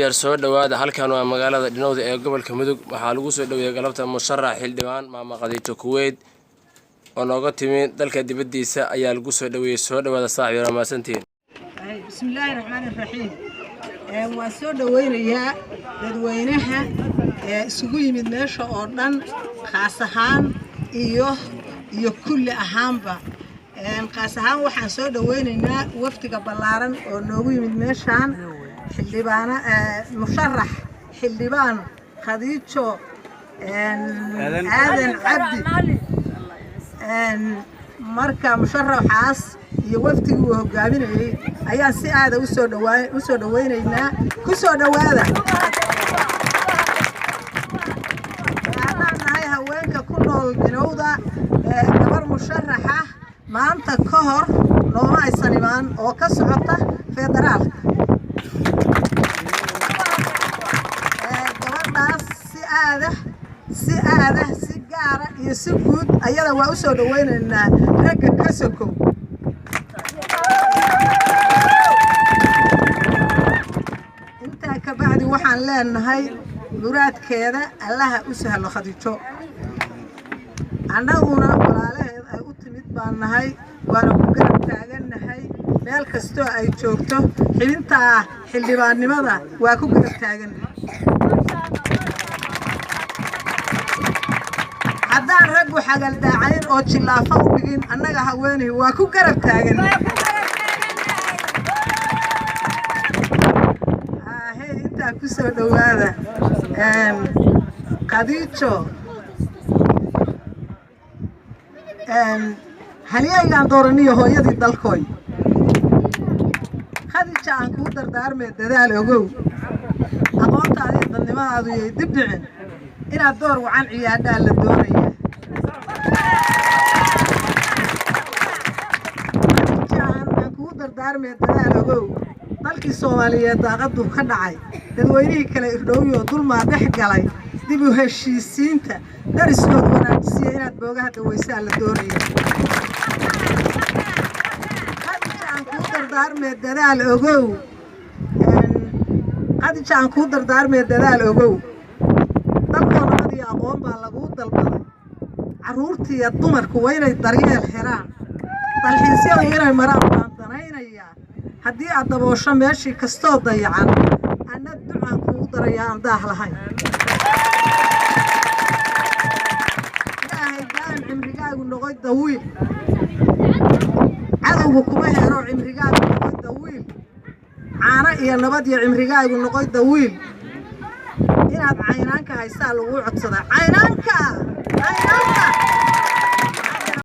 saaxiibayaal soo dhawaada halkan waa magaalada Dhinowda ee gobolka Mudug waxaa lagu soo dhaweeyay galabta musharax xildhibaan Maama Khadiijo Kuweyd oo nooga timid dalka dibadiisa ayaa lagu soo dhaweeyay soo dhawaada saaxiibayaal maasantiin bismillaahir rahmaanir rahiim waa soo dhaweynayaa dadweynaha isugu yimid meesha oo dhan khaas ahaan iyo kulli ahaanba qaas ahaan waxaan soo dhaweynaynaa waftiga ballaaran oo noogu yimid meeshaan xildhibaana musharax xildhibaan Khadiijo aadan cabdi marka musharaxaas iyo waftigu uu hogaaminayay ayaan si aad u soo dhaweynaynaa ku soo dhawaada nahay haweenka ku nool Dhinowda gabar musharaxa maanta ka hor nooma aysan imaan oo ka socota federaalka gabadhaas si gaara iyo si guud ayada waa u soo dhaweynaynaa ragga ka sokow intaa ka bacdi waxaan leenahay muraadkeeda allaha u sahlo Khadiijo annaguna walaalaheed ay u timid baan nahay waana ku garab taagannahay meel kastoo ay joogto xibinta xildhibaannimada waa ku garab taagannahay haddaan raggu xagal daacayn oo jilaafo u dhigin annaga haweeney waa ku garab taagannahay intaa ku soo dhawaada Khadiijo haliyaygaan dooraniyo hooyadii dalkooy Khadiijo aan kuu dardaarmee dadaal ogow aqoontaada iyo dadnimadaadu yay dib dhicin inaad door wacan ciyaadhaa la doonayaa Khadiijo aan kuu dardaarmee dadaal ogow dalkii Soomaaliyeed daaqadu ka dhacay dadweynihii kale irdhowyo dulmaa dhex galay dib u heshiisiinta dariskood wanaajisiya inaad boogaha daweysaa la doonaya Khadiijo aan kuu dardaarmee dadaal ogow Khadiijo aan kuu dardaarmee dadaal ogow dalkoonamad iyo aqoon baa laguu dalbaday carruurtii iyo dumarku waa inay daryeel helaan dalxiisyadu inay maraan baan danaynayaa haddii aad daboosho meeshii kastoo dayacan anna ducaan kugu darayaa aan daah lahayn ilaahay daan cimrigaagu noqoy dawiil cadowgu kuma helo cimrigaagu noqoy dawiil caano iyo nabad iyo cimrigaagu noqoy dawiil inaad caynaanka haysaa lagu codsadaa caynaanka